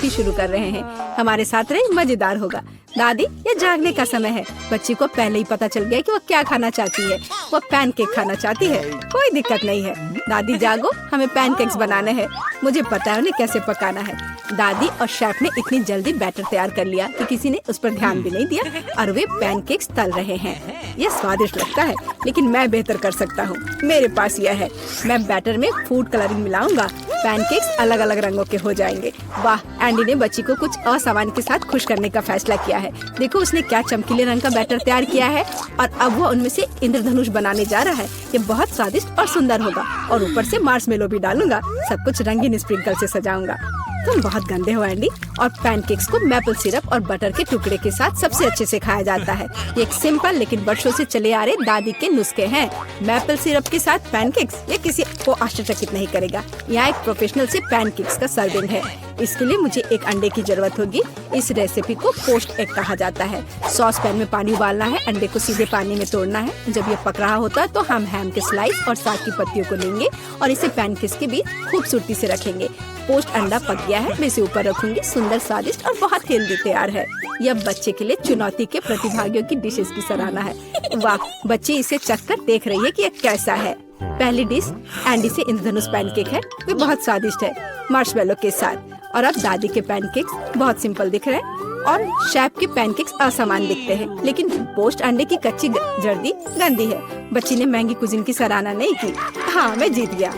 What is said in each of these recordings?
ही शुरू कर रहे हैं। हमारे साथ रहे, मजेदार होगा। दादी, ये जागने का समय है। बच्ची को पहले ही पता चल गया कि वो क्या खाना चाहती है। वो पैनकेक खाना चाहती है। कोई दिक्कत नहीं है। दादी जागो, हमें पैनकेक्स बनाने हैं। मुझे पता है उन्हें कैसे पकाना है। दादी और शेफ ने इतनी जल्दी बैटर तैयार कर लिया कि किसी ने उस पर ध्यान भी नहीं दिया और वे पैनकेक्स तल रहे हैं। यह स्वादिष्ट लगता है, लेकिन मैं बेहतर कर सकता हूँ। मेरे पास यह है। मैं बैटर में फूड कलरिंग मिलाऊंगा। पैनकेक्स अलग अलग रंगों के हो जाएंगे। वाह, एंडी ने बच्ची को कुछ असामान्य के साथ खुश करने का फैसला किया है। देखो उसने क्या चमकीले रंग का बैटर तैयार किया है और अब वो उनमें से इंद्रधनुष बनाने जा रहा है। ये बहुत स्वादिष्ट और सुंदर होगा और ऊपर से मार्शमेलो भी डालूंगा। सब कुछ रंगीन स्प्रिंकल से सजाऊंगा। तुम बहुत गंदे हो एंडी। और पैनकेक्स को मैपल सिरप और बटर के टुकड़े के साथ सबसे अच्छे से खाया जाता है। ये एक सिंपल लेकिन वर्षों से चले आ रहे दादी के नुस्खे हैं। मैपल सिरप के साथ पैनकेक्स, ये किसी को आश्चर्यचकित नहीं करेगा। यहाँ एक प्रोफेशनल से पैनकेक्स का सर्विंग है। इसके लिए मुझे एक अंडे की जरूरत होगी। इस रेसिपी को पोस्ट एग कहा जाता है। सॉस पैन में पानी उबालना है। अंडे को सीधे पानी में तोड़ना है। जब ये पक रहा होता है तो हम हैम के स्लाइस और साग की पत्तियों को लेंगे और इसे पैनकेक्स के बीच खूबसूरती से रखेंगे। पोस्ट अंडा पक गया है। मैं इसे ऊपर रखूंगी। सुंदर, स्वादिष्ट और बहुत हेल्दी तैयार है। यह बच्चे के लिए चुनौती के प्रतिभागियों की डिशेस की सराहना है। वाह, बच्ची इसे चखकर देख रही है कि यह कैसा है। पहली डिश एंडी से इंद्रधनुष पैनकेक है। वे बहुत स्वादिष्ट है मार्शमेलो के साथ। और अब दादी के पैनकेक्स बहुत सिंपल दिख रहे हैं और शेफ के पैनकेक्स असामान्य दिखते हैं। लेकिन पोस्ट अंडे की कच्ची जर्दी गंदी है। बच्ची ने महंगी कुजीन की सराहना नहीं की। हाँ, मैं जीत गया।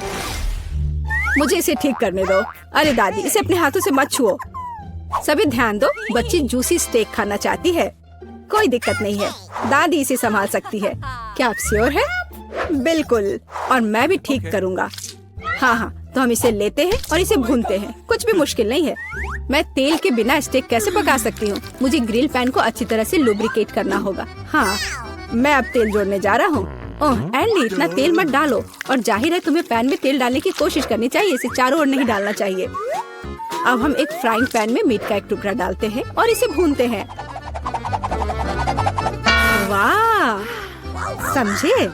मुझे इसे ठीक करने दो। अरे दादी, इसे अपने हाथों से मत छुओ। सभी ध्यान दो, बच्ची जूसी स्टेक खाना चाहती है। कोई दिक्कत नहीं है, दादी इसे संभाल सकती है। क्या आप श्योर है? बिल्कुल, और मैं भी ठीक करूँगा। हाँ, तो हम इसे लेते हैं और इसे भूनते हैं। कुछ भी मुश्किल नहीं है। मैं तेल के बिना स्टेक कैसे पका सकती हूँ? मुझे ग्रिल पैन को अच्छी तरह से लुब्रिकेट करना होगा। हाँ, मैं अब तेल जोड़ने जा रहा हूँ। ओह एंडी, इतना तेल मत डालो। और जाहिर है तुम्हें पैन में तेल डालने की कोशिश करनी चाहिए। इसे चारों ओर नहीं डालना चाहिए। अब हम एक फ्राइंग पैन में मीट का एक टुकड़ा डालते हैं और इसे भूनते हैं। वाह, समझे?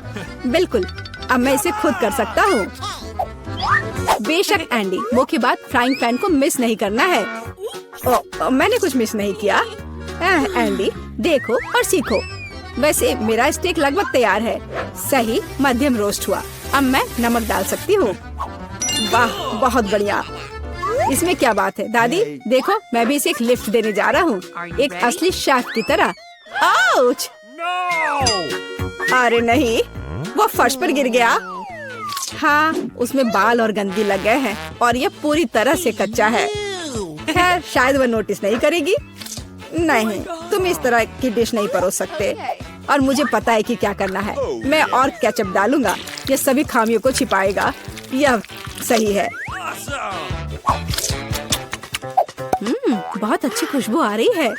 बिल्कुल, अब मैं इसे खुद कर सकता हूँ। बेशक एंडी, मुख्य बात फ्राइंग पैन को मिस नहीं करना है। मैंने कुछ मिस नहीं किया। एंडी, देखो और सीखो। वैसे मेरा स्टेक लगभग तैयार है। सही मध्यम रोस्ट हुआ। अब मैं नमक डाल सकती हूँ। वाह, बहुत बढ़िया। इसमें क्या बात है दादी? देखो, मैं भी इसे एक लिफ्ट देने जा रहा हूँ, एक असली शेफ की तरह। आउच! अरे नहीं, वो फर्श पर गिर गया। हाँ, उसमें बाल और गंदगी लग गए हैं और ये पूरी तरह से कच्चा है। खैर, शायद वो नोटिस नहीं करेगी। नहीं, तुम इस तरह की डिश नहीं परोस सकते। और मुझे पता है कि क्या करना है। मैं और केचप डालूंगा। ये सभी खामियों को छिपाएगा। यह सही है। बहुत अच्छी खुशबू आ रही है।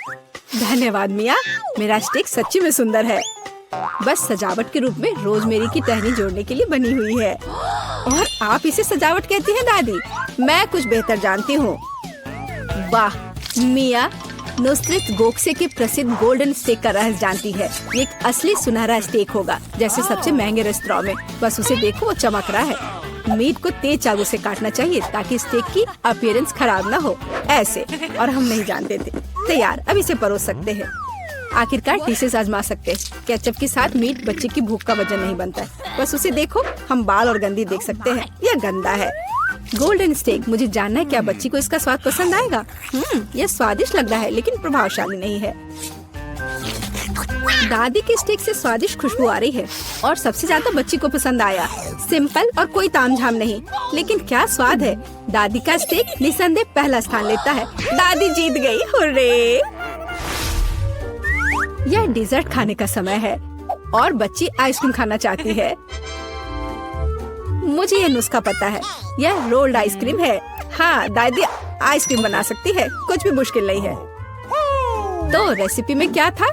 धन्यवाद मिया, मेरा स्टेक सच्ची में सुंदर है। बस सजावट के रूप में रोजमेरी की टहनी जोड़ने के लिए बनी हुई है। और आप इसे सजावट कहती हैं दादी? मैं कुछ बेहतर जानती हूँ। वाह, मिया नुसरत गोखसे के प्रसिद्ध गोल्डन स्टेक का रहस्य जानती है। ये एक असली सुनहरा स्टेक होगा, जैसे सबसे महंगे रेस्तरां में। बस उसे देखो, वो चमक रहा है। मीट को तेज चाकू से काटना चाहिए ताकि स्टेक की अपीयरेंस खराब ना हो। ऐसे, और हम नहीं जानते थे। तैयार, अब इसे परोस सकते हैं। आखिरकार डिशेस आजमा सकते हैं। केचप के साथ मीट बच्चे की भूख का वजन नहीं बनता है। बस उसे देखो, हम बाल और गंदी देख सकते हैं। यह गंदा है। गोल्डन स्टेक, मुझे जानना है क्या बच्ची को इसका स्वाद पसंद आएगा। यह स्वादिष्ट लग रहा है लेकिन प्रभावशाली नहीं है। दादी के स्टेक से स्वादिष्ट खुशबू आ रही है और सबसे ज्यादा बच्ची को पसंद आया। सिंपल और कोई तामझाम नहीं, लेकिन क्या स्वाद है। दादी का स्टेक निसंदेह पहला स्थान लेता है। दादी जीत गई, हुर्रे। यह डिजर्ट खाने का समय है और बच्ची आइसक्रीम खाना चाहती है। मुझे यह नुस्खा पता है। यह रोल्ड आइसक्रीम है। हाँ, दादी आइसक्रीम बना सकती है। कुछ भी मुश्किल नहीं है। तो रेसिपी में क्या था?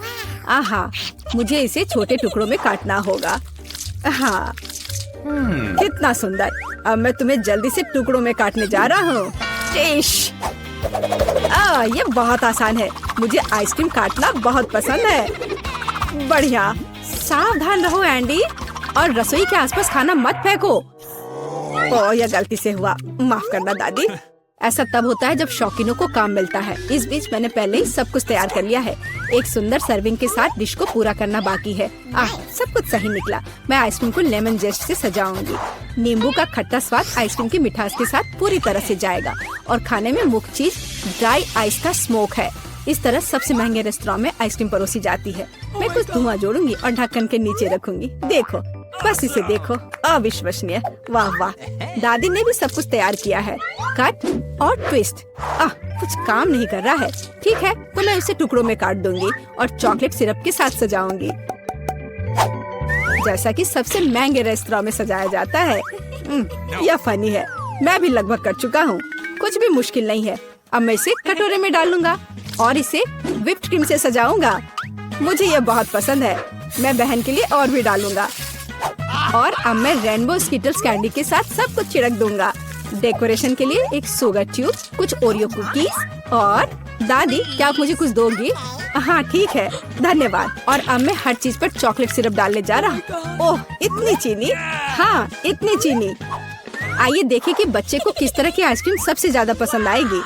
आहा, मुझे इसे छोटे टुकड़ों में काटना होगा। हाँ, कितना सुंदर। अब मैं तुम्हें जल्दी से टुकड़ों में काटने जा रहा हूँ। ये बहुत आसान है। मुझे आइसक्रीम काटना बहुत पसंद है। बढ़िया। सावधान रहो एंडी, और रसोई के आसपास खाना मत फेंको। यह गलती से हुआ, माफ करना दादी। ऐसा तब होता है जब शौकीनों को काम मिलता है। इस बीच मैंने पहले ही सब कुछ तैयार कर लिया है। एक सुंदर सर्विंग के साथ डिश को पूरा करना बाकी है। सब कुछ सही निकला। मैं आइसक्रीम को लेमन जेस्ट से सजाऊंगी। नींबू का खट्टा स्वाद आइसक्रीम की मिठास के साथ पूरी तरह से जाएगा और खाने में मुख्य चीज ड्राई आइस का स्मोक है। इस तरह सबसे महंगे रेस्टोरेंट में आइसक्रीम परोसी जाती है। मैं कुछ धुआं जोड़ूंगी और ढक्कन के नीचे रखूंगी। देखो, बस इसे देखो, अविश्वसनीय। वाह वाह, दादी ने भी सब कुछ तैयार किया है। कट और ट्विस्ट। कुछ काम नहीं कर रहा है। ठीक है, तो मैं उसे टुकड़ों में काट दूंगी और चॉकलेट सिरप के साथ सजाऊंगी, जैसा कि सबसे महंगे रेस्टोरेंट में सजाया जाता है। यह फनी है। मैं भी लगभग कर चुका हूँ। कुछ भी मुश्किल नहीं है। अब मैं इसे कटोरे में डालूंगा और इसे व्हिप्ड क्रीम से सजाऊंगा। मुझे यह बहुत पसंद है। मैं बहन के लिए और भी डालूंगा। और अब मैं रेनबो स्किटल्स कैंडी के साथ सब कुछ छिड़क दूंगा। डेकोरेशन के लिए एक शुगर ट्यूब, कुछ ओरियो कुकीज और दादी, क्या आप मुझे कुछ दोगी? हाँ ठीक है, धन्यवाद। और अब मैं हर चीज पर चॉकलेट सिरप डालने जा रहा हूँ। ओह, इतनी चीनी। हाँ, इतनी चीनी। आइए देखें कि बच्चे को किस तरह की आइसक्रीम सबसे ज्यादा पसंद आएगी।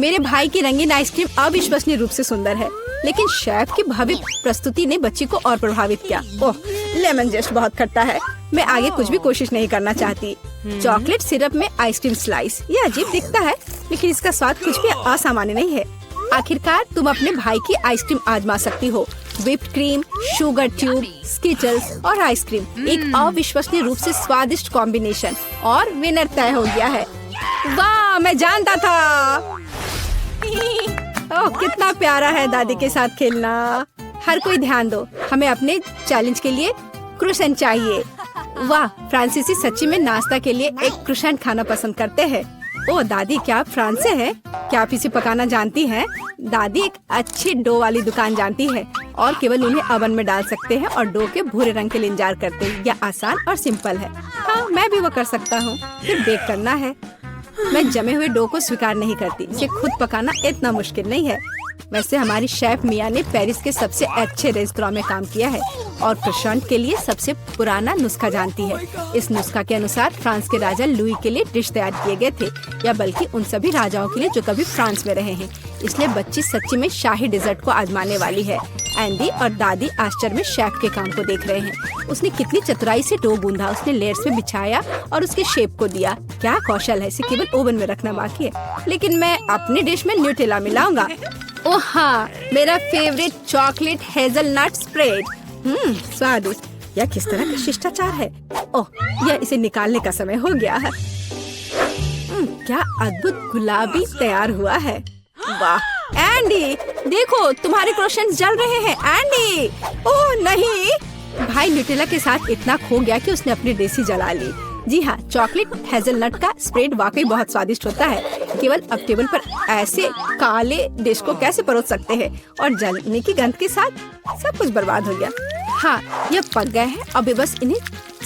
मेरे भाई की रंगीन आइसक्रीम अविश्वसनीय रूप से सुंदर है, लेकिन शेफ की भव्य प्रस्तुति ने बच्ची को और प्रभावित किया। ओह, लेमन जेस्ट बहुत खट्टा है। मैं आगे कुछ भी कोशिश नहीं करना चाहती। चॉकलेट सिरप में आइसक्रीम स्लाइस, ये अजीब दिखता है, लेकिन इसका स्वाद कुछ भी असामान्य नहीं है। आखिरकार तुम अपने भाई की आइसक्रीम आजमा सकती हो। Whipped cream, sugar tube, Skittles और आइसक्रीम, एक अविश्वसनीय रूप से स्वादिष्ट कॉम्बिनेशन। और विनर तय हो गया है। वाह, मैं जानता था। ओह, कितना प्यारा है दादी के साथ खेलना। हर कोई ध्यान दो, हमें अपने चैलेंज के लिए क्रोसेंट चाहिए। वाह, फ्रांसीसी सच्ची में नाश्ता के लिए एक क्रोसेंट खाना पसंद करते हैं। ओह दादी, क्या आप फ्रांस से हैं? क्या आप इसे पकाना जानती हैं? दादी एक अच्छी डो वाली दुकान जानती है और केवल उन्हें ओवन में डाल सकते हैं और डो के भूरे रंग के लिए इंतजार करते हैं। यह आसान और सिंपल है। हाँ, मैं भी वो कर सकता हूँ। फिर बेक करना है। मैं जमे हुए डो को स्वीकार नहीं करती। इसे खुद पकाना इतना मुश्किल नहीं है। वैसे हमारी शेफ मिया ने पेरिस के सबसे अच्छे रेस्टोरेंट में काम किया है और क्रोसेंट के लिए सबसे पुराना नुस्खा जानती है। इस नुस्खा के अनुसार फ्रांस के राजा लुई के लिए डिश तैयार किए गए थे, या बल्कि उन सभी राजाओं के लिए जो कभी फ्रांस में रहे हैं। इसलिए बच्ची सच्ची में शाही डिजर्ट को आजमाने वाली है। एंडी और दादी आश्चर्य में शेफ के काम को देख रहे हैं। उसने कितनी चतुराई से डो गूंधा, उसने लेयर्स में बिछाया और उसके शेप को दिया। क्या कौशल है, इसे केवल ओवन में रखना बाकी है। लेकिन मैं अपनी डिश में न्यूटेला मिलाऊंगा। ओह हाँ, मेरा फेवरेट चॉकलेट हेजलनट स्प्रेड। स्वादिष्ट। यह किस तरह का शिष्टाचार है। ओह, यह इसे निकालने का समय हो गया है। क्या अद्भुत गुलाबी तैयार हुआ है। वाह एंडी, देखो तुम्हारे क्रोसेंट्स जल रहे हैं। एंडी, ओह नहीं। भाई न्यूटेला के साथ इतना खो गया कि उसने अपनी डिश ही जला ली। जी हाँ, चॉकलेट हेजलनट का स्प्रेड वाकई बहुत स्वादिष्ट होता है। केवल अब टेबल पर ऐसे काले डिश को कैसे परोस सकते हैं, और जलने की गंध के साथ सब कुछ बर्बाद हो गया। हाँ, यह पक गए हैं। अभी बस इन्हें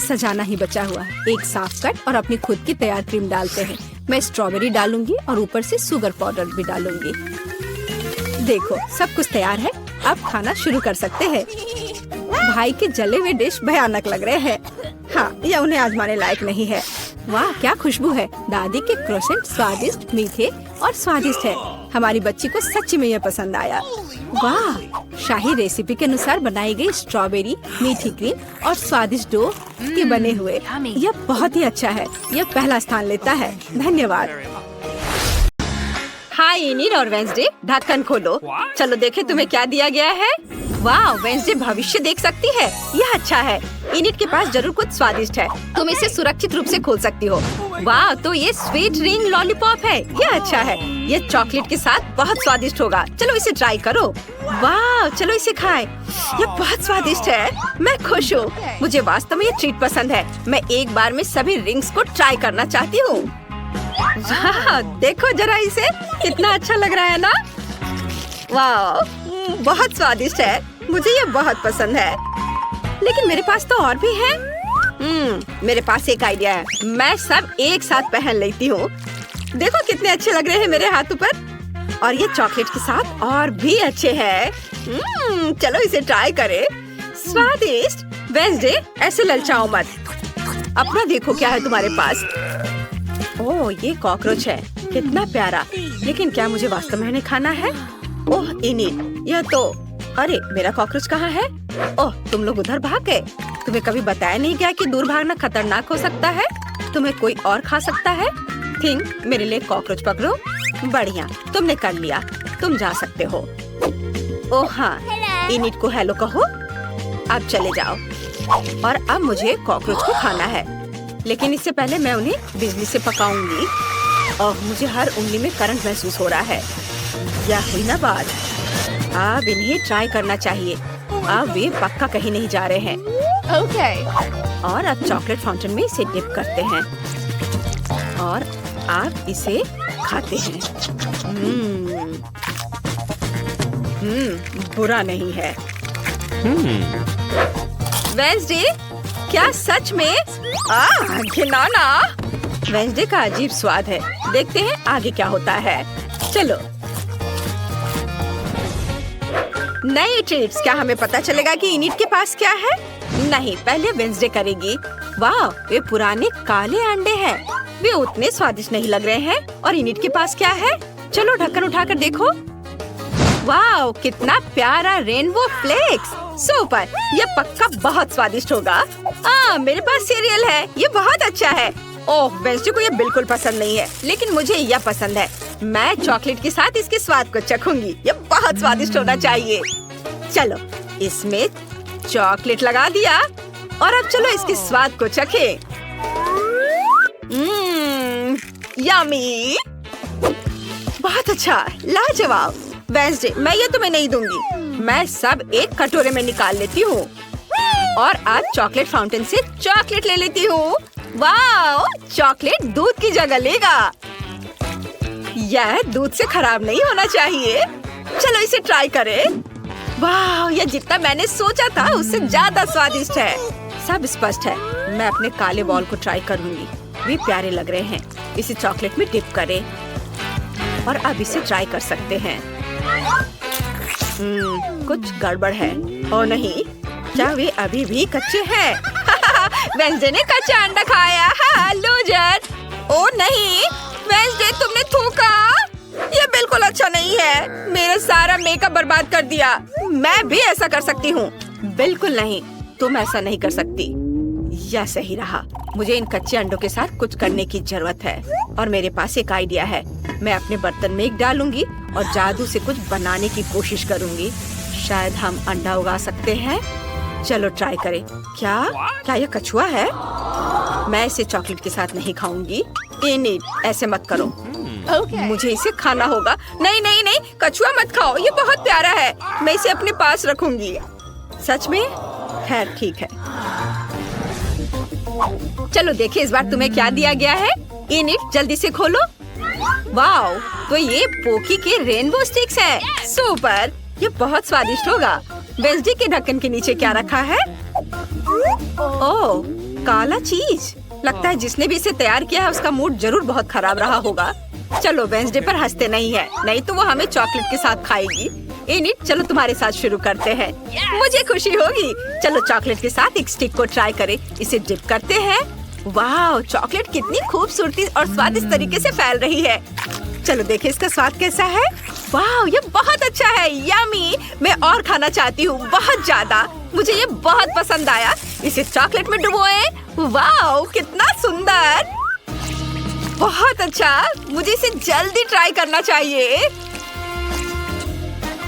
सजाना ही बचा हुआ है। एक साफ कट और अपनी खुद की तैयार क्रीम डालते हैं। मैं स्ट्रॉबेरी डालूंगी और ऊपर से शुगर पाउडर भी डालूंगी। देखो, सब कुछ तैयार है। अब खाना शुरू कर सकते हैं। भाई के जले हुए डिश भयानक लग रहे हैं। हाँ, यह उन्हें आजमाने लायक नहीं है। वाह, क्या खुशबू है। दादी के क्रोसेंट स्वादिष्ट, मीठे और स्वादिष्ट है। हमारी बच्ची को सच्ची में यह पसंद आया। वाह, शाही रेसिपी के अनुसार बनाई गई स्ट्रॉबेरी, मीठी क्रीम और स्वादिष्ट डो के बने हुए। यह बहुत ही अच्छा है। यह पहला स्थान लेता है। धन्यवाद। हाय इनिन और वेंसडे, ढक्कन खोलो। चलो देखें तुम्हें क्या दिया गया है। वाह, वेंसडे भविष्य देख सकती है। यह अच्छा है। इनिट के पास जरूर कुछ स्वादिष्ट है। तुम इसे सुरक्षित रूप से खोल सकती हो। वाह, तो ये स्वीट रिंग लॉलीपॉप है। यह अच्छा है। यह चॉकलेट के साथ बहुत स्वादिष्ट होगा। चलो इसे ट्राई करो। वाह, चलो इसे खाएं। यह बहुत स्वादिष्ट है। मैं खुश हूँ। मुझे वास्तव में ये ट्रीट पसंद है। मैं एक बार में सभी रिंग्स को ट्राई करना चाहती हूँ। वाह, देखो जरा इसे, कितना अच्छा लग रहा है ना। वाह, बहुत स्वादिष्ट है। मुझे ये बहुत पसंद है। लेकिन मेरे पास तो और भी है। मेरे पास एक आइडिया है। मैं सब एक साथ पहन लेती हूँ। देखो कितने अच्छे लग रहे हैं मेरे हाथों पर। और ये चॉकलेट के साथ और भी अच्छे हैं। चलो इसे ट्राई करें। स्वादिष्ट। वेंसडे, ऐसे ललचाओ मत। अपना देखो क्या है तुम्हारे पास। ओह, ये कॉकरोच है, कितना प्यारा। लेकिन क्या मुझे वास्तव में इन्हें खाना है? ओह इनिट, यह तो, अरे मेरा कॉकरोच कहाँ है? ओह, तुम लोग उधर भाग गए। तुम्हें कभी बताया नहीं गया कि दूर भागना खतरनाक हो सकता है? तुम्हें कोई और खा सकता है। थिंक, मेरे लिए कॉकरोच पकड़ो। बढ़िया, तुमने कर लिया, तुम जा सकते हो। ओह हाँ, इनिट को हेलो कहो। अब चले जाओ। और अब मुझे कॉकरोच को खाना है, लेकिन इससे पहले मैं उन्हें बिजली से पकाऊंगी। और मुझे हर उंगली में करंट महसूस हो रहा है। यह हुई ना बात। अब इन्हें ट्राई करना चाहिए। अब वे पक्का कहीं नहीं जा रहे हैं। और अब चॉकलेट फाउंटेन में इसे डिप करते हैं और आप इसे खाते हैं। बुरा नहीं है। वेंसडे, क्या सच में? घिनौना। वेंसडे का अजीब स्वाद है। देखते हैं आगे क्या होता है। चलो। नई ट्रीट्स। क्या हमें पता चलेगा कि इनिट के पास क्या है? नहीं, पहले वेंसडे करेगी। वाह, वे पुराने काले अंडे हैं। वे उतने स्वादिष्ट नहीं लग रहे हैं। और इनिट के पास क्या है? चलो ढक्कन उठाकर देखो। वाह, कितना प्यारा रेनबो फ्लेक्स। सुपर, यह पक्का बहुत स्वादिष्ट होगा। मेरे पास सीरियल है, ये बहुत अच्छा है। ओह, वेंसडे को ये बिल्कुल पसंद नहीं है, लेकिन मुझे यह पसंद है। मैं चॉकलेट के साथ इसके स्वाद को चखूंगी। ये बहुत स्वादिष्ट होना चाहिए। चलो, इसमें चॉकलेट लगा दिया और अब चलो इसके स्वाद को चखें। यम्मी, बहुत अच्छा, लाजवाब। वेंसडे, मैं ये तुम्हें नहीं दूंगी। मैं सब एक कटोरे में निकाल लेती हूँ और आज चॉकलेट फाउंटेन से चॉकलेट ले लेती हूँ। वाह, चॉकलेट दूध की जगह लेगा। यह दूध से खराब नहीं होना चाहिए। चलो इसे ट्राई करें। वाह, यह जितना मैंने सोचा था उससे ज्यादा स्वादिष्ट है। सब स्पष्ट है। मैं अपने काले बॉल को ट्राई करूंगी। वे प्यारे लग रहे हैं। इसे चॉकलेट में डिप करें और अब इसे ट्राई कर सकते हैं। कुछ गड़बड़ है। ओ नहीं, क्या वे अभी भी कच्चे हैं? वेंसडे ने कच्चा अंडा खाया। लूजर। ओ नहीं, वेंसडे तुमने थूका। ये बिल्कुल अच्छा नहीं है। मेरा सारा मेकअप बर्बाद कर दिया। मैं भी ऐसा कर सकती हूँ। बिल्कुल नहीं, तुम ऐसा नहीं कर सकती। यह सही रहा। मुझे इन कच्चे अंडों के साथ कुछ करने की जरूरत है और मेरे पास एक आइडिया है। मैं अपने बर्तन में एक डालूंगी और जादू से कुछ बनाने की कोशिश करूंगी। शायद हम अंडा उगा सकते हैं। चलो ट्राई करें। क्या यह कछुआ है? मैं इसे चॉकलेट के साथ नहीं खाऊंगी। इनिट, ऐसे मत करो। मुझे इसे खाना होगा। नहीं नहीं नहीं, कछुआ मत खाओ। ये बहुत प्यारा है। मैं इसे अपने पास रखूंगी। सच में? खैर ठीक है। चलो देखिए इस बार तुम्हें क्या दिया गया है। इनिट, जल्दी से खोलो। वाओ, तो ये पोकी के रेनबो स्टिक्स हैं। सुपर, ये बहुत स्वादिष्ट होगा। वेंसडे के ढक्कन के नीचे क्या रखा है? ओह, काला चीज। लगता है जिसने भी इसे तैयार किया है उसका मूड जरूर बहुत खराब रहा होगा। चलो, वेंसडे पर हंसते नहीं है, नहीं तो वो हमें चॉकलेट के साथ खाएगी। इनिट, चलो तुम्हारे साथ शुरू करते हैं। मुझे खुशी होगी। चलो चॉकलेट के साथ एक स्टिक को ट्राई करें। इसे डिप करते हैं। वाह, चॉकलेट कितनी खूबसूरती और स्वादिष्ट तरीके से फैल रही है। चलो देखें इसका स्वाद कैसा है। वाह, ये बहुत अच्छा है। यम्मी, मैं और खाना चाहती हूँ, बहुत ज्यादा। मुझे ये बहुत पसंद आया। इसे चॉकलेट में डुबोएं। वाह, कितना सुंदर। बहुत अच्छा, मुझे इसे जल्दी ट्राई करना चाहिए।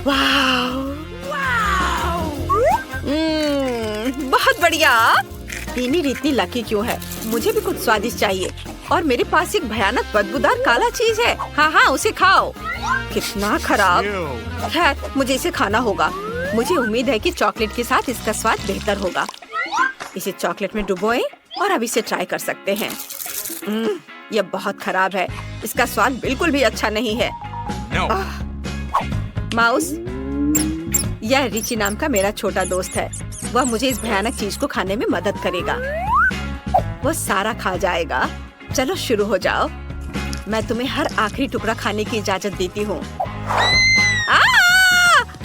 वाह, बहुत बढ़िया। इनिट इतनी लकी क्यों है? मुझे भी कुछ स्वादिष्ट चाहिए और मेरे पास एक भयानक बदबूदार काला चीज है। हाँ, उसे खाओ। कितना खराब। खैर, मुझे इसे खाना होगा। मुझे उम्मीद है कि चॉकलेट के साथ इसका स्वाद बेहतर होगा। इसे चॉकलेट में डुबोएं और अब इसे ट्राई कर सकते हैं। यह बहुत खराब है। इसका स्वाद बिल्कुल भी अच्छा नहीं है। माउस, यह रिची नाम का मेरा छोटा दोस्त है। वह मुझे इस भयानक चीज को खाने में मदद करेगा। वह सारा खा जाएगा। चलो शुरू हो जाओ। मैं तुम्हें हर आखिरी टुकड़ा खाने की इजाजत देती हूँ।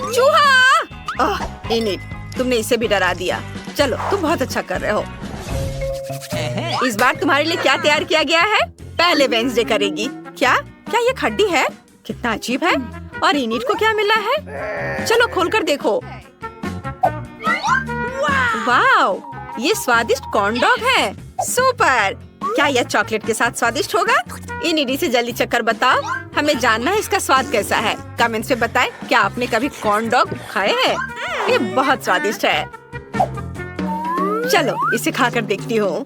चूहा! इनिट, तुमने इसे भी डरा दिया। चलो, तुम बहुत अच्छा कर रहे हो। इस बार तुम्हारे लिए क्या तैयार किया गया है? पहले वेंसडे करेगी। क्या क्या ये खड्डी है? कितना अजीब है। और इनिट को क्या मिला है? चलो खोलकर देखो। वाओ, ये स्वादिष्ट कॉर्न डॉग है। सुपर। क्या यह चॉकलेट के साथ स्वादिष्ट होगा? इनिडी से जल्दी चक्कर बताओ, हमें जानना है इसका स्वाद कैसा है। कमेंट्स में बताएं, क्या आपने कभी कॉर्न डॉग खाए हैं? ये बहुत स्वादिष्ट है। चलो इसे खाकर देखती हूँ।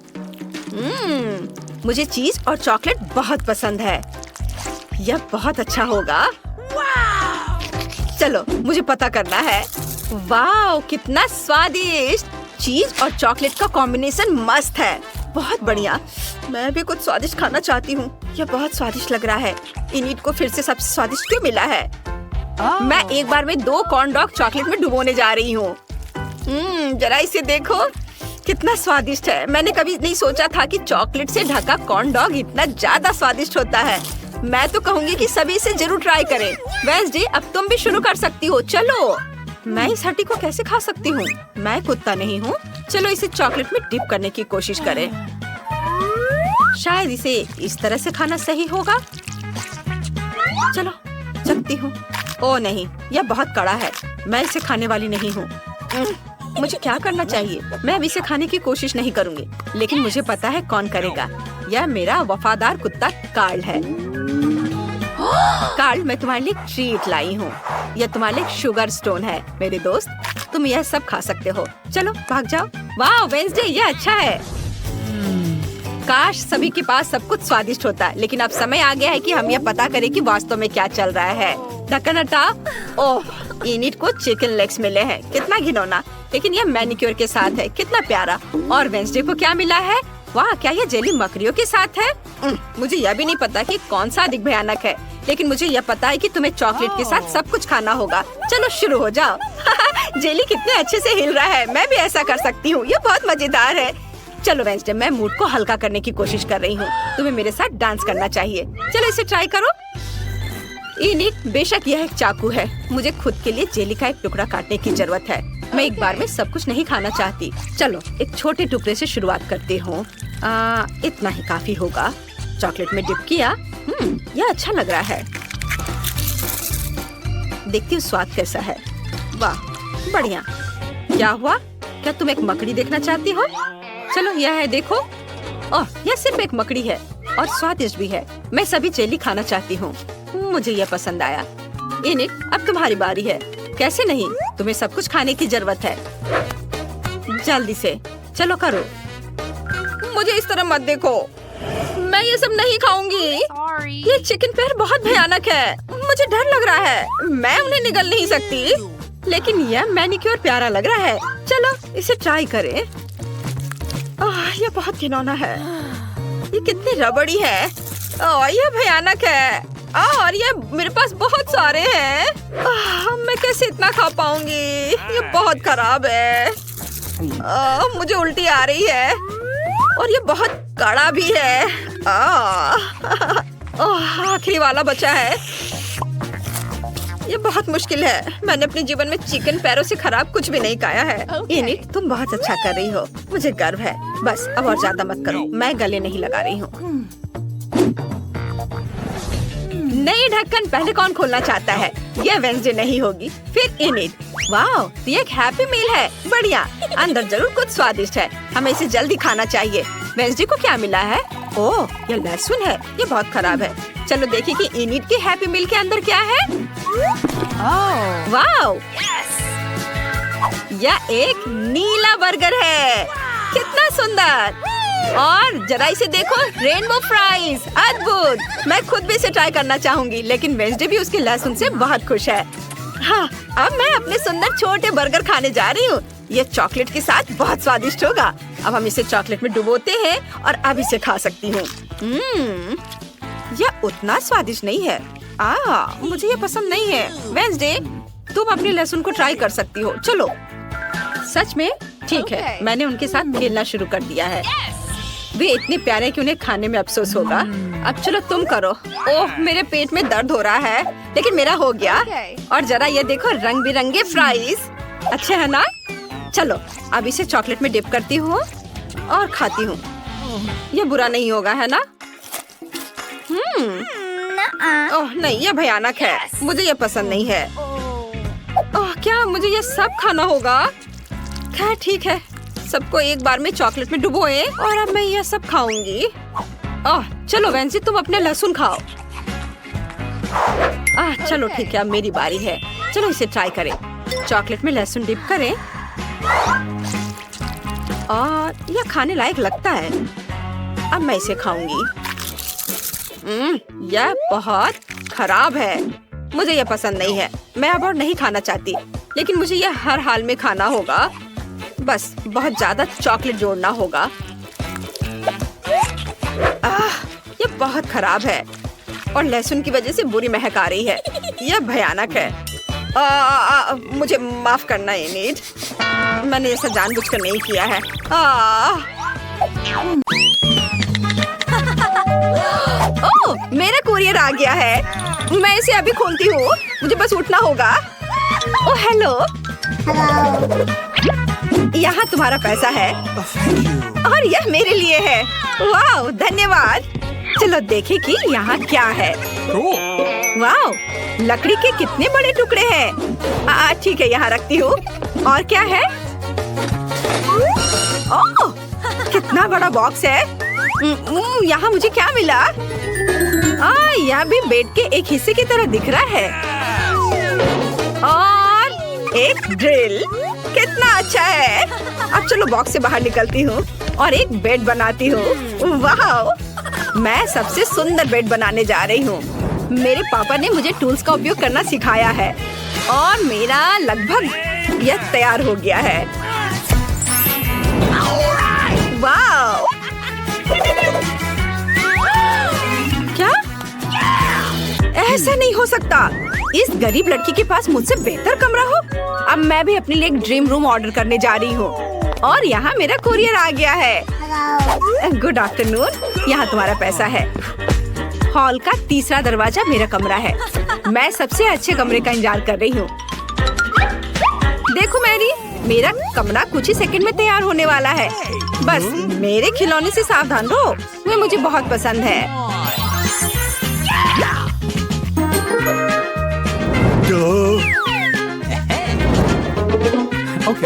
मुझे चीज और चॉकलेट बहुत पसंद है। यह बहुत अच्छा होगा। चलो मुझे पता करना है। वाओ, कितना स्वादिष्ट। चीज और चॉकलेट का कॉम्बिनेशन मस्त है। बहुत बढ़िया। मैं भी कुछ स्वादिष्ट खाना चाहती हूँ। यह बहुत स्वादिष्ट लग रहा है। इनिट को फिर से सबसे स्वादिष्ट क्यों मिला है? मैं एक बार में 2 कॉर्न डॉग चॉकलेट में डुबोने जा रही हूँ। जरा इसे देखो, कितना स्वादिष्ट है। मैंने कभी नहीं सोचा था कि चॉकलेट से ढका कॉर्न डॉग इतना ज्यादा स्वादिष्ट होता है। मैं तो कहूँगी कि सभी इसे जरूर ट्राई करें। वेंसडे, अब तुम भी शुरू कर सकती हो। चलो। मैं इस हड्डी को कैसे खा सकती हूँ? मैं कुत्ता नहीं हूँ। चलो इसे चॉकलेट में डिप करने की कोशिश करें। शायद इसे इस तरह से खाना सही होगा। चलो चखती हूँ। ओ नहीं, यह बहुत कड़ा है। मैं इसे खाने वाली नहीं हूँ। मुझे क्या करना चाहिए? मैं अब इसे खाने की कोशिश नहीं करूँगी, लेकिन मुझे पता है कौन करेगा। यह मेरा वफादार कुत्ता कार्ल है। कार्ल, मैं तुम्हारे लिए ट्रीट लाई हूँ। यह तुम्हारे लिए शुगर स्टोन है मेरे दोस्त। तुम यह सब खा सकते हो। चलो भाग जाओ। वाह वेंसडे, यह अच्छा है। काश सभी के पास सब कुछ स्वादिष्ट होता, लेकिन अब समय आ गया है कि हम यह पता करें कि वास्तव में क्या चल रहा है। ढक्कन हटाओ। ओह, इनिट को चिकन लेग्स मिले हैं। कितना घिनौना, लेकिन यह मैनिक्योर के साथ है। कितना प्यारा। और वेंसडे को क्या मिला है? वाह, क्या यह जेली मकड़ियों के साथ है? मुझे यह भी नहीं पता कि कौन सा अधिक भयानक है, लेकिन मुझे यह पता है कि तुम्हें चॉकलेट के साथ सब कुछ खाना होगा। चलो शुरू हो जाओ। जेली कितने अच्छे से हिल रहा है। मैं भी ऐसा कर सकती हूँ। यह बहुत मजेदार है। चलो वेंसडे, मैं मूड को हल्का करने की कोशिश कर रही हूँ। तुम्हें मेरे साथ डांस करना चाहिए। चलो इसे ट्राई करो। इनिट, बेशक यह एक चाकू है। मुझे खुद के लिए जेली का एक टुकड़ा काटने की जरूरत है। मैं एक बार में सब कुछ नहीं खाना चाहती। चलो एक छोटे टुकड़े से शुरुआत करती हूँ। इतना ही काफी होगा। चॉकलेट में डिप किया। यह अच्छा लग रहा है। देखती हूँ स्वाद कैसा है। वाह, बढ़िया। क्या हुआ? क्या तुम एक मकड़ी देखना चाहती हो? चलो यह है, देखो। ओह, यह सिर्फ एक मकड़ी है और स्वादिष्ट भी है। मैं सभी जेली खाना चाहती हूँ। मुझे यह पसंद आया। इनिट, अब तुम्हारी बारी है। कैसे नहीं, तुम्हें सब कुछ खाने की जरूरत है। जल्दी से चलो करो। मुझे इस तरह मत देखो। मैं ये सब नहीं खाऊंगी। ये चिकन पैर बहुत भयानक है। मुझे डर लग रहा है। मैं उन्हें निगल नहीं सकती, लेकिन यह मैनिक्योर प्यारा लग रहा है। चलो इसे ट्राई करें। यह बहुत घिनौना है। ये कितनी रबड़ी है। यह भयानक है। और ये मेरे पास बहुत सारे हैं। मैं कैसे इतना खा पाऊंगी? ये बहुत खराब है। मुझे उल्टी आ रही है और ये बहुत कड़ा भी है। आखिरी वाला बचा है। ये बहुत मुश्किल है। मैंने अपने जीवन में चिकन पैरों से खराब कुछ भी नहीं खाया है। इनिट, तुम बहुत अच्छा कर रही हो। मुझे गर्व है। बस अब और ज्यादा मत करो। मैं गले नहीं लगा रही हूँ। नई ढक्कन पहले कौन खोलना चाहता है? यह वेंसडे नहीं होगी, फिर इनिट। वाओ, ये एक हैप्पी मील है। बढ़िया। अंदर जरूर कुछ स्वादिष्ट है। हमें इसे जल्दी खाना चाहिए। वेंसडे को क्या मिला है? ओह, यह लहसुन है। ये बहुत खराब है। चलो देखिए कि इनिट के हैप्पी मील के अंदर क्या है। वाओ, यह एक नीला बर्गर है। कितना सुंदर। और जरा इसे देखो, रेनबो फ्राइज। अद्भुत। मैं खुद भी इसे ट्राई करना चाहूंगी, लेकिन वेंसडे भी उसके लहसुन से बहुत खुश है। हाँ, अब मैं अपने सुंदर छोटे बर्गर खाने जा रही हूँ। ये चॉकलेट के साथ बहुत स्वादिष्ट होगा। अब हम इसे चॉकलेट में डुबोते हैं और अब इसे खा सकती हूँ। यह उतना स्वादिष्ट नहीं है। मुझे ये पसंद नहीं है। वेंसडे, तुम अपने लहसुन को ट्राई कर सकती हो। चलो। सच में? ठीक है, मैंने उनके साथ खेलना शुरू कर दिया है। वे इतने प्यारे कि उन्हें खाने में अफसोस होगा। अब चलो तुम करो। ओह, मेरे पेट में दर्द हो रहा है, लेकिन मेरा हो गया। और जरा ये देखो, रंग बिरंगे फ्राइज। अच्छे है ना? चलो अब इसे चॉकलेट में डिप करती हूँ और खाती हूँ। ये बुरा नहीं होगा, है ना? ओह नहीं, ये भयानक है। मुझे ये पसंद नहीं है। ओह क्या मुझे ये सब खाना होगा? खैर ठीक है, सबको एक बार में चॉकलेट में डुबोए और अब मैं ये सब खाऊंगी। ओह चलो वेंसी, तुम अपने लहसुन खाओ। चलो ठीक है, अब मेरी बारी है। चलो इसे ट्राई करें। चॉकलेट में लहसुन डिप करें और यह खाने लायक लगता है। अब मैं इसे खाऊंगी। यह बहुत खराब है। मुझे यह पसंद नहीं है। मैं अब और नहीं खाना चाहती, लेकिन मुझे यह हर हाल में खाना होगा। बस बहुत ज्यादा चॉकलेट जोड़ना होगा। यह बहुत खराब है और लहसुन की वजह से बुरी महक आ रही है। यह भयानक है। मुझे माफ करना एनीड। मैंने ऐसा जानबूझकर नहीं किया है। ओह, मेरा कुरियर आ गया है। मैं इसे अभी खोलती हूँ। मुझे बस उठना होगा। ओह हेलो, यहाँ तुम्हारा पैसा है और यह मेरे लिए है। वाह धन्यवाद। चलो देखें कि यहाँ क्या है। वाह, लकड़ी के कितने बड़े टुकड़े हैं। ठीक है, यहाँ रखती हूँ। और क्या है? ओह, कितना बड़ा बॉक्स है। यहाँ मुझे क्या मिला? यह भी बेड के एक हिस्से की तरह दिख रहा है। और एक ड्रिल। कितना अच्छा है। अब चलो बॉक्स से बाहर निकलती हूँ और एक बेड बनाती हूँ। वाह, मैं सबसे सुंदर बेड बनाने जा रही हूँ। मेरे पापा ने मुझे टूल्स का उपयोग करना सिखाया है और मेरा लगभग यह तैयार हो गया है। वाह, क्या? ऐसा नहीं हो सकता। इस गरीब लड़की के पास मुझसे बेहतर कमरा हो। अब मैं भी अपने लिए एक ड्रीम रूम ऑर्डर करने जा रही हूँ और यहाँ मेरा कुरियर आ गया है। गुड आफ्टरनून, यहाँ तुम्हारा पैसा है। हॉल का तीसरा दरवाजा मेरा कमरा है। मैं सबसे अच्छे कमरे का इंतजार कर रही हूँ। देखो मैरी, मेरा कमरा कुछ ही सेकंड में तैयार होने वाला है। बस मेरे खिलौने से सावधान रहो, वे मुझे बहुत पसंद है।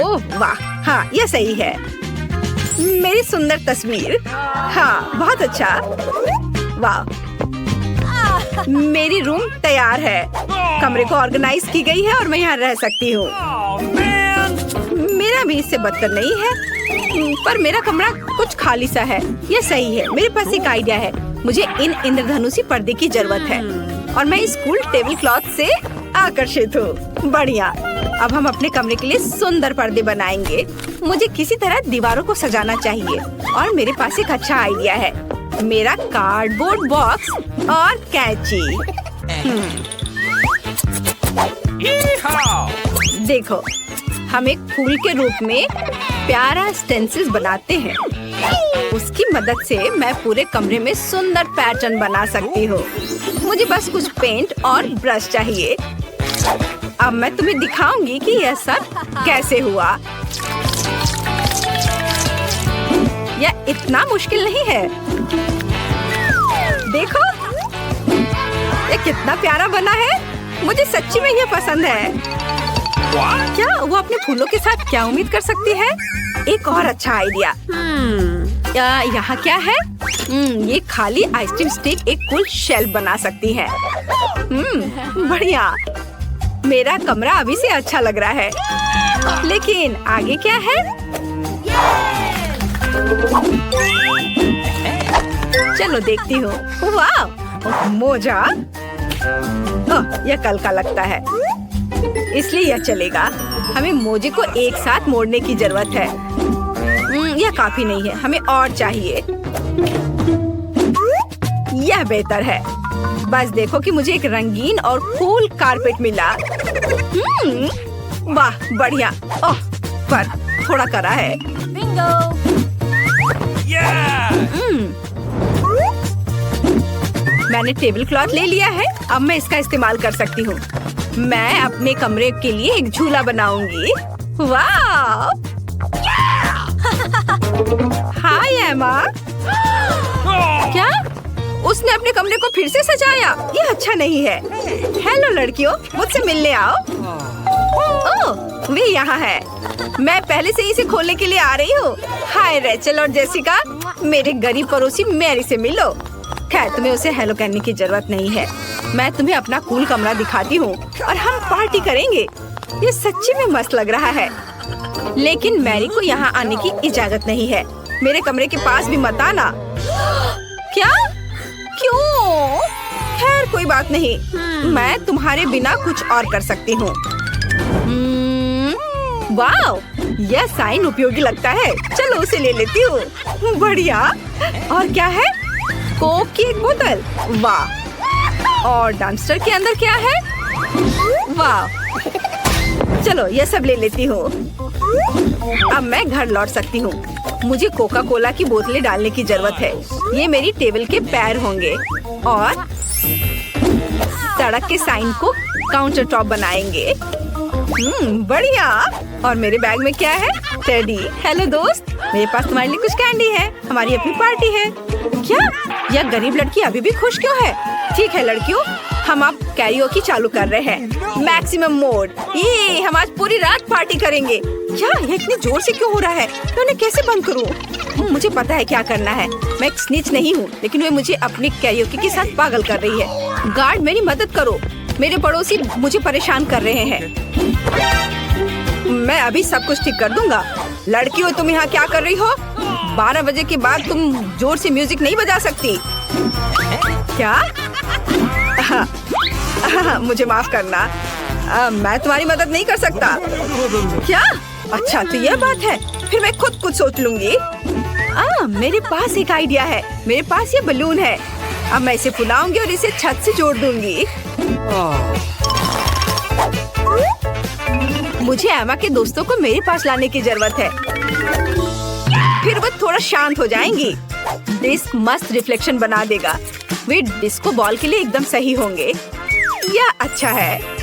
ओह वाह, हाँ यह सही है। मेरी सुंदर तस्वीर। हाँ बहुत अच्छा। वाह, मेरी रूम तैयार है। कमरे को ऑर्गेनाइज की गई है और मैं यहाँ रह सकती हूँ। मेरा भी इससे बदतर नहीं है, पर मेरा कमरा कुछ खाली सा है। ये सही है। मेरे पास एक आइडिया है। मुझे इन इंद्रधनुषी पर्दे की जरूरत है और मैं इस कूल टेबल क्लॉथ से आकर्षित हूँ। बढ़िया। अब हम अपने कमरे के लिए सुंदर पर्दे बनाएंगे। मुझे किसी तरह दीवारों को सजाना चाहिए और मेरे पास एक अच्छा आइडिया है। मेरा कार्डबोर्ड बॉक्स और कैंची। देखो, हम एक फूल के रूप में प्यारा स्टेंसिल बनाते हैं। उसकी मदद से मैं पूरे कमरे में सुंदर पैटर्न बना सकती हूँ। मुझे बस कुछ पेंट और ब्रश चाहिए। अब मैं तुम्हें दिखाऊंगी कि यह सब कैसे हुआ। यह इतना मुश्किल नहीं है। देखो, यह कितना प्यारा बना है। मुझे सच्ची में यह पसंद है। क्या वो अपने फूलों के साथ क्या उम्मीद कर सकती है? एक और अच्छा आइडिया। यहाँ क्या है? ये खाली आइसक्रीम स्टिक एक कूल शेल्फ बना सकती है। बढ़िया। मेरा कमरा अभी से अच्छा लग रहा है, लेकिन आगे क्या है? चलो देखती हूँ। वाह, मोजा। यह कल का लगता है, इसलिए यह चलेगा। हमें मोजे को एक साथ मोड़ने की जरूरत है। यह काफी नहीं है, हमें और चाहिए। यह बेहतर है। बस देखो कि मुझे एक रंगीन और कूल कारपेट मिला। वाह बढ़िया। ओह, पर थोड़ा कड़ा है। मैंने टेबल क्लॉथ ले लिया है। अब मैं इसका इस्तेमाल कर सकती हूँ। मैं अपने कमरे के लिए एक झूला बनाऊंगी। वाह! हाय एमा। क्या? उसने अपने कमरे को फिर से सजाया। ये अच्छा नहीं है। हेलो लड़कियों, मुझसे मिलने आओ। ओह, वे यहाँ है। मैं पहले से इसे खोलने के लिए आ रही हूँ। हाय रेचल और जेसिका, मेरे गरीब पड़ोसी मैरी से मिलो। खैर, तुम्हें उसे हेलो करने की जरूरत नहीं है। मैं तुम्हें अपना कूल कमरा दिखाती हूँ और हम पार्टी करेंगे। ये सच्ची में मस्त लग रहा है, लेकिन मैरी को यहाँ आने की इजाजत नहीं है। मेरे कमरे के पास भी मत आना। क्या? क्यों? खैर कोई बात नहीं, मैं तुम्हारे बिना कुछ और कर सकती हूँ। वाह, यह साइन उपयोगी लगता है। चलो उसे ले लेती हूँ। बढ़िया। और क्या है? कोक की एक बोतल। वाह। और डम्पस्टर के अंदर क्या है? वाह। चलो यह सब ले लेती हूँ। अब मैं घर लौट सकती हूँ। मुझे कोका कोला की बोतलें डालने की जरूरत है। ये मेरी टेबल के पैर होंगे और सड़क के साइन को काउंटर टॉप बनाएंगे। बढ़िया। और मेरे बैग में क्या है? टेडी। हेलो दोस्त, मेरे पास तुम्हारे लिए कुछ कैंडी है। हमारी अपनी पार्टी है। क्या? यह गरीब लड़की अभी भी खुश क्यों है? ठीक है लड़कियों, हम अब कैरियोकी चालू कर रहे हैं। Maximum mode. ये हम आज पूरी रात पार्टी करेंगे। क्या यह इतनी जोर से क्यों हो रहा है? मैं उन्हें कैसे बंद करूं? मुझे पता है क्या करना है। मैं एक स्निच नहीं हूँ, लेकिन वे मुझे अपनी कैरियोकी के साथ पागल कर रही है। गार्ड, मेरी मदद करो। मेरे पड़ोसी मुझे परेशान कर रहे हैं। मैं अभी सब कुछ ठीक कर दूंगा। लड़कियों, तुम यहाँ क्या कर रही हो? 12 बजे के बाद तुम जोर से म्यूजिक नहीं बजा सकती। क्या? मुझे माफ करना, मैं तुम्हारी मदद नहीं कर सकता। क्या? अच्छा, तो यह बात है। फिर मैं खुद कुछ सोच लूंगी। मेरे पास एक आइडिया है। मेरे पास ये बलून है। अब मैं इसे फुलाऊंगी और इसे छत से जोड़ दूंगी। मुझे एमा के दोस्तों को मेरे पास लाने की जरूरत है। फिर वो थोड़ा शांत हो जाएंगी। डिस्क मस्त रिफ्लेक्शन बना देगा। वे डिस्को बॉल के लिए एकदम सही होंगे। यह अच्छा है।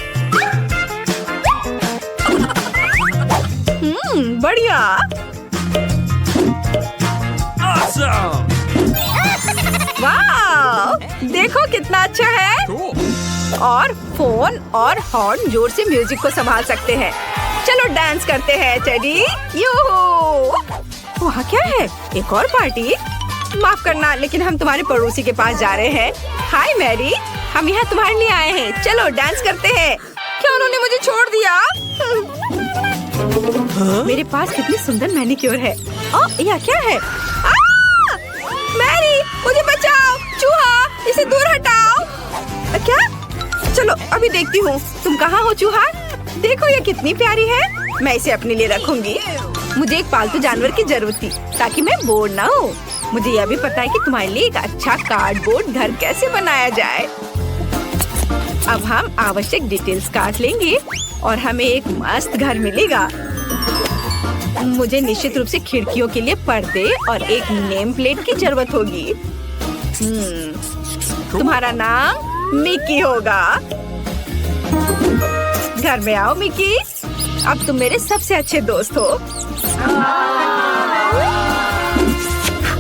बढ़िया। वाह, देखो कितना अच्छा है। और फोन और हॉर्न जोर से म्यूजिक को संभाल सकते हैं। चलो डांस करते हैं टेडी। यूहू। वहाँ क्या है? एक और पार्टी? माफ करना, लेकिन हम तुम्हारे पड़ोसी के पास जा रहे हैं। हाय मैरी, हम यहाँ तुम्हारे लिए आए हैं। चलो डांस करते हैं। क्या उन्होंने मुझे छोड़ दिया? मेरे पास कितनी सुंदर मैनिक्योर है। यह क्या है? मैरी, मुझे बचाओ। चूहा, इसे दूर हटाओ। क्या? चलो अभी देखती हूँ। तुम कहाँ हो चूहा? देखो ये कितनी प्यारी है। मैं इसे अपने लिए रखूंगी। मुझे एक पालतू जानवर की जरूरत थी ताकि मैं बोर ना हो। मुझे यह भी पता है कि तुम्हारे लिए एक अच्छा कार्डबोर्ड घर कैसे बनाया जाए। अब हम आवश्यक डिटेल्स काट लेंगे और हमें एक मस्त घर मिलेगा। मुझे निश्चित रूप से खिड़कियों के लिए पर्दे और एक नेम प्लेट की जरूरत होगी। तुम्हारा नाम मिकी होगा। घर में आओ मिकी। अब तुम मेरे सबसे अच्छे दोस्त हो।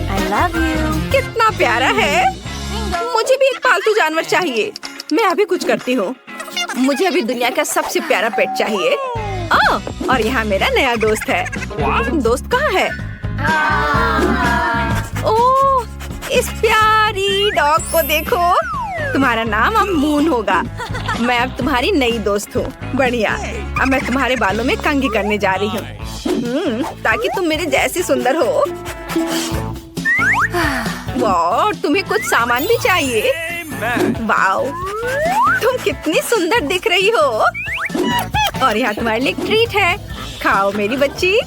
I love you. कितना प्यारा है। मुझे भी एक पालतू जानवर चाहिए। मैं अभी कुछ करती हूँ। मुझे अभी दुनिया का सबसे प्यारा पेट चाहिए। और यहाँ मेरा नया दोस्त है। दोस्त कहाँ है? ओह, इस प्यारी डॉग को देखो। तुम्हारा नाम अब मून होगा। मैं अब तुम्हारी नई दोस्त हूँ। बढ़िया। अब मैं तुम्हारे बालों में कंघी करने जा रही हूँ, ताकि तुम मेरे जैसी सुंदर हो। वाह, तुम्हें कुछ सामान भी चाहिए। वाह, तुम कितनी सुंदर दिख रही हो। और यहाँ तुम्हारे लिए एक ट्रीट है। खाओ मेरी बच्ची।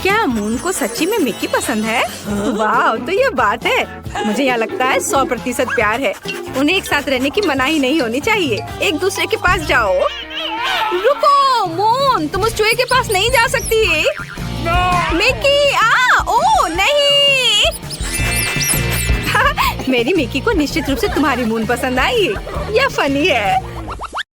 क्या मून को सच्ची में मिकी पसंद है? वाह, तो ये बात है। मुझे यहाँ लगता है 100% प्यार है। उन्हें एक साथ रहने की मनाही नहीं होनी चाहिए। एक दूसरे के पास जाओ। रुको मून, तुम उस चूहे के पास नहीं जा सकती। मिकी, ओ नहीं। मेरी मिकी को निश्चित रूप से तुम्हारी मून पसंद आई। यह फनी है।